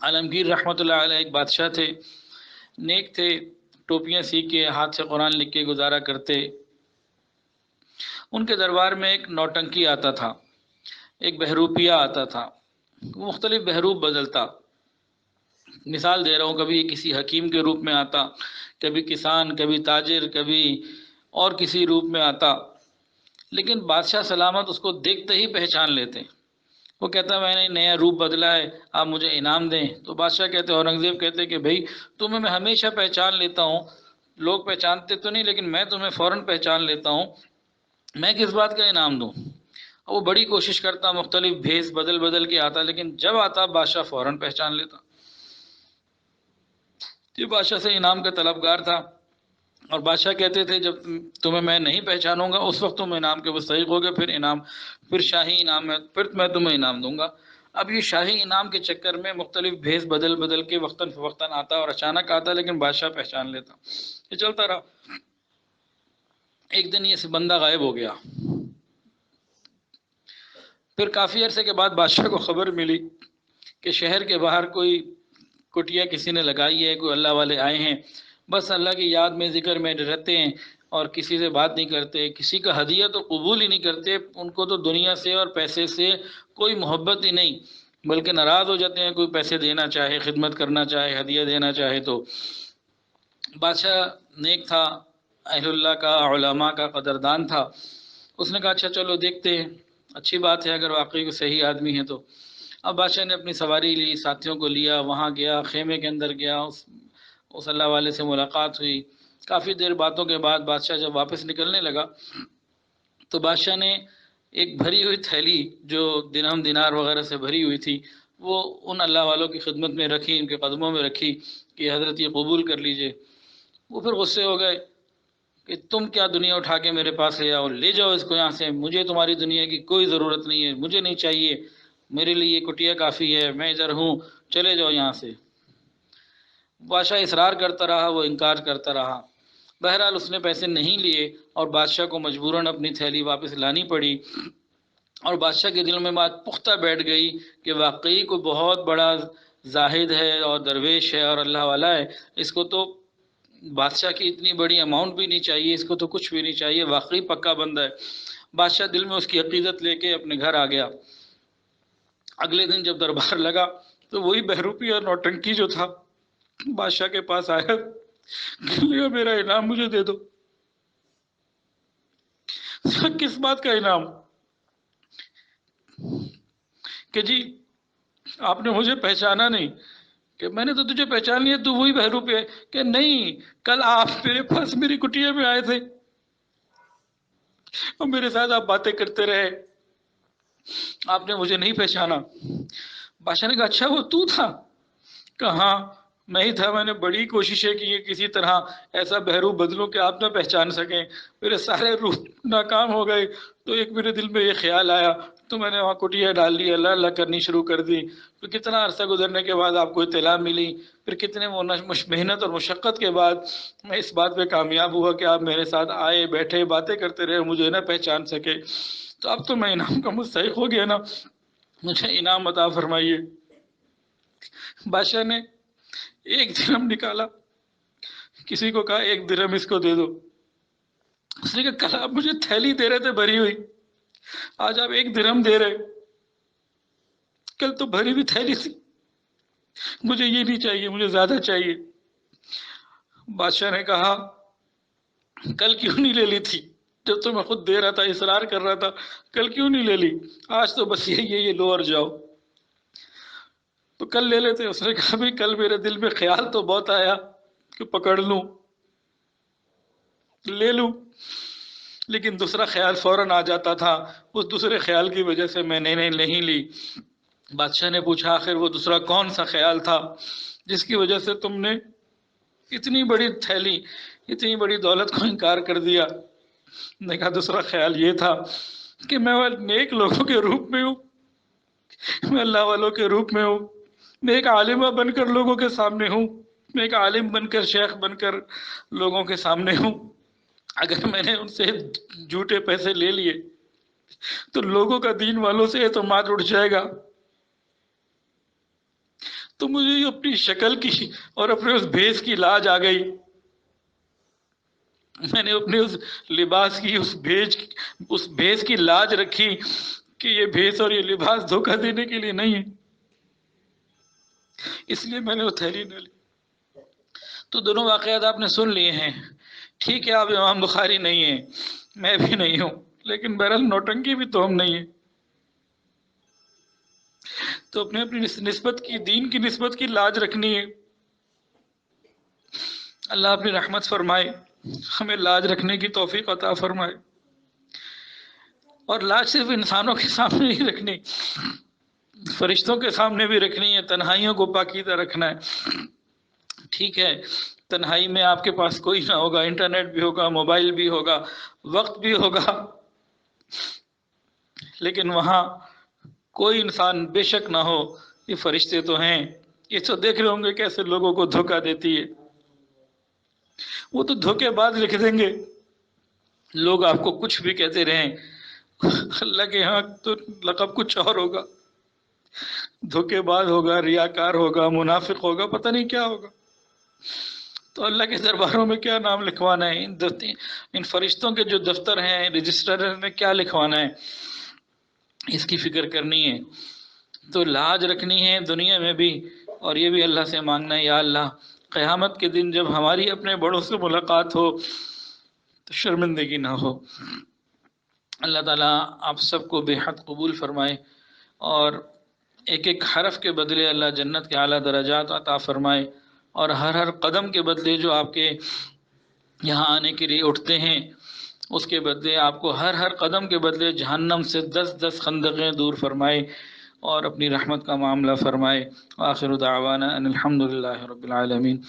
عالمگیر رحمۃ اللہ علیہ ایک بادشاہ تھے، نیک تھے، ٹوپیاں سی کے ہاتھ سے قرآن لکھ کے گزارا کرتے۔ ان کے دربار میں ایک نوٹنکی آتا تھا، ایک بہروپیہ آتا تھا، وہ مختلف بہروپ بدلتا۔ مثال دے رہا ہوں، کبھی کسی حکیم کے روپ میں آتا، کبھی کسان، کبھی تاجر، کبھی اور کسی روپ میں آتا، لیکن بادشاہ سلامت اس کو دیکھتے ہی پہچان لیتے۔ وہ کہتا میں نے نیا روپ بدلا ہے، آپ مجھے انعام دیں۔ تو بادشاہ کہتے، اورنگزیب کہتے کہ بھائی تمہیں میں ہمیشہ پہچان لیتا ہوں، لوگ پہچانتے تو نہیں لیکن میں تمہیں فوراً پہچان لیتا ہوں، میں کس بات کا انعام دوں؟ وہ بڑی کوشش کرتا، مختلف بھیس بدل بدل کے آتا، لیکن جب آتا بادشاہ فوراً پہچان لیتا۔ یہ بادشاہ سے انعام کا طلبگار تھا، اور بادشاہ کہتے تھے جب تمہیں میں نہیں پہچانوں گا اس وقت تم انعام کے مستحق ہوگے، پھر شاہی انعام ہے، پھر میں تمہیں انعام دوں گا۔ اب یہ شاہی انعام کے چکر میں مختلف بھیس بدل بدل کے وقتاً فوقتاً آتا اور اچانک آتا، لیکن بادشاہ پہچان لیتا۔ یہ چلتا رہا۔ ایک دن یہ بندہ غائب ہو گیا۔ پھر کافی عرصے کے بعد بادشاہ کو خبر ملی کہ شہر کے باہر کوئی کٹیا کسی نے لگائی ہے، کوئی اللہ والے آئے ہیں، بس اللہ کی یاد میں ذکر میں رہتے ہیں اور کسی سے بات نہیں کرتے، کسی کا ہدیہ تو قبول ہی نہیں کرتے، ان کو تو دنیا سے اور پیسے سے کوئی محبت ہی نہیں، بلکہ ناراض ہو جاتے ہیں کوئی پیسے دینا چاہے، خدمت کرنا چاہے، ہدیہ دینا چاہے تو۔ بادشاہ نیک تھا، اہل اللہ کا، علماء کا قدردان تھا، اس نے کہا اچھا چلو دیکھتے ہیں، اچھی بات ہے اگر واقعی کوئی صحیح آدمی ہے تو۔ اب بادشاہ نے اپنی سواری لی، ساتھیوں کو لیا، وہاں گیا، خیمے کے اندر گیا، اس اللہ والے سے ملاقات ہوئی۔ کافی دیر باتوں کے بعد بادشاہ جب واپس نکلنے لگا تو بادشاہ نے ایک بھری ہوئی تھیلی جو درہم دینار وغیرہ سے بھری ہوئی تھی وہ ان اللہ والوں کی خدمت میں رکھی، ان کے قدموں میں رکھی کہ حضرت یہ قبول کر لیجئے۔ وہ پھر غصے ہو گئے کہ تم کیا دنیا اٹھا کے میرے پاس لے آؤ، لے جاؤ اس کو یہاں سے، مجھے تمہاری دنیا کی کوئی ضرورت نہیں ہے، مجھے نہیں چاہیے، میرے لیے یہ کٹیا کافی ہے، میں ادھر ہوں، چلے جاؤ یہاں سے۔ بادشاہ اصرار کرتا رہا، وہ انکار کرتا رہا۔ بہرحال اس نے پیسے نہیں لیے اور بادشاہ کو مجبوراً اپنی تھیلی واپس لانی پڑی، اور بادشاہ کے دل میں بات پختہ بیٹھ گئی کہ واقعی کوئی بہت بڑا زاہد ہے اور درویش ہے اور اللہ والا ہے، اس کو تو بادشاہ کی اتنی بڑی اماؤنٹ بھی نہیں چاہیے، اس کو تو کچھ بھی نہیں چاہیے، واقعی پکا بندہ ہے۔ بادشاہ دل میں اس کی عقیدت لے کے اپنے گھر آ گیا۔ اگلے دن جب دربار لگا تو وہی بہروپی اور نوٹنکی جو تھا بادشاہ کے پاس آیا، کہ میرا انعام مجھے دے دو۔ کس بات کا انعام؟ کہ جی آپ نے مجھے پہچانا نہیں۔ کہ میں نے تو تجھے پہچان لیا، تو وہی بہروپی ہے۔ کہ نہیں، کل آپ میرے پاس میری کٹیا میں آئے تھے اور میرے ساتھ آپ باتیں کرتے رہے، آپ نے مجھے نہیں پہچانا۔ بادشاہ نے کہا اچھا وہ تو تھا؟ کہ ہاں میں ہی تھا، میں نے بڑی کوششیں کی کہ کسی طرح ایسا بہروپ بدلوں کہ آپ نہ پہچان سکیں، میرے سارے روپ ناکام ہو گئے، تو ایک میرے دل میں یہ خیال آیا تو میں نے وہاں کٹیا ڈال دی، اللہ اللہ کرنی شروع کر دی۔ تو کتنا عرصہ گزرنے کے بعد آپ کو اطلاع ملی، پھر کتنے محنت اور مشقت کے بعد میں اس بات پہ کامیاب ہوا کہ آپ میرے ساتھ آئے، بیٹھے، باتیں کرتے رہے، مجھے نہ پہچان سکے، تو اب تو میں انعام کا مستحق ہو گیا نا، مجھے انعام عطا فرمائیے۔ بادشاہ نے ایک درہم نکالا، کسی کو کہا ایک درہم اس کو دے دو۔ اس نے کہا کل آپ مجھے تھیلی دے رہے تھے بھری ہوئی، آج آپ ایک درہم دے رہے، کل تو بھری ہوئی تھیلی تھی، مجھے یہ نہیں چاہیے، مجھے زیادہ چاہیے۔ بادشاہ نے کہا کل کیوں نہیں لے لی تھی جب تو میں خود دے رہا تھا، اصرار کر رہا تھا، کل کیوں نہیں لے لی؟ آج تو بس یہ لو اور جاؤ، تو کل لے لیتے۔ اس نے کہا بھی کل میرے دل میں خیال تو بہت آیا کہ پکڑ لوں، لے لوں، لیکن دوسرا خیال فوراً آ جاتا تھا، اس دوسرے خیال کی وجہ سے میں نے نہیں لی۔ بادشاہ نے پوچھا آخر وہ دوسرا کون سا خیال تھا جس کی وجہ سے تم نے اتنی بڑی تھیلی، اتنی بڑی دولت کو انکار کر دیا؟ نے کہا دوسرا خیال یہ تھا کہ میں وہ نیک لوگوں کے روپ میں ہوں، میں اللہ والوں کے روپ میں ہوں، میں ایک عالمہ بن کر لوگوں کے سامنے ہوں، میں ایک عالم بن کر، شیخ بن کر لوگوں کے سامنے ہوں۔ اگر میں نے ان سے جھوٹے پیسے لے لیے تو لوگوں کا دین والوں سے اعتماد اٹھ جائے گا، تو مجھے اپنی شکل کی اور اپنے اس بھیس کی لاج آ گئی. میں نے اپنے اس لباس کی اس بھیس کی لاج رکھی کہ یہ بھیس اور یہ لباس دھوکہ دینے کے لیے نہیں ہے، اس لیے میں نے وہ تھیلی نہ لی. تو دونوں واقعات آپ نے سن لیے ہیں. ٹھیک ہے آپ امام بخاری نہیں ہیں، میں بھی نہیں ہوں، لیکن بہرحال نوٹنکی بھی تو ہم نہیں ہیں. تو اپنی نسبت کی، دین کی نسبت کی لاج رکھنی ہے. اللہ اپنی رحمت فرمائے، ہمیں لاج رکھنے کی توفیق عطا فرمائے. اور لاج صرف انسانوں کے سامنے نہیں رکھنی، فرشتوں کے سامنے بھی رکھنی ہے. تنہائیوں کو پاکیزہ رکھنا ہے. ٹھیک ہے تنہائی میں آپ کے پاس کوئی نہ ہوگا، انٹرنیٹ بھی ہوگا، موبائل بھی ہوگا، وقت بھی ہوگا، لیکن وہاں کوئی انسان بے شک نہ ہو. یہ فرشتے تو ہیں، یہ تو دیکھ رہے ہوں گے کیسے لوگوں کو دھوکہ دیتی ہے. وہ تو دھوکے باز لکھ دیں گے، لوگ آپ کو کچھ بھی کہتے رہیں، اللہ کے ہاں تو لقب کچھ اور ہوگا. دھوکے باز ہوگا، ریاکار ہوگا، منافق ہوگا، پتہ نہیں کیا ہوگا. تو اللہ کے درباروں میں کیا نام لکھوانا ہے؟ ان فرشتوں کے جو دفتر ہیں، رجسٹر میں کیا لکھوانا ہے، اس کی فکر کرنی ہے. تو لاج رکھنی ہے دنیا میں بھی، اور یہ بھی اللہ سے مانگنا ہے، یا اللہ قیامت کے دن جب ہماری اپنے بڑوں سے ملاقات ہو تو شرمندگی نہ ہو. اللہ تعالیٰ آپ سب کو بے حد قبول فرمائے، اور ایک ایک حرف کے بدلے اللہ جنت کے اعلیٰ درجات عطا فرمائے، اور ہر قدم کے بدلے جو آپ کے یہاں آنے کے لیے اٹھتے ہیں اس کے بدلے آپ کو ہر قدم کے بدلے جہنم سے 10 خندقیں دور فرمائے اور اپنی رحمت کا معاملہ فرمائے. آخر دعوانا ان الحمد للہ رب العالمین.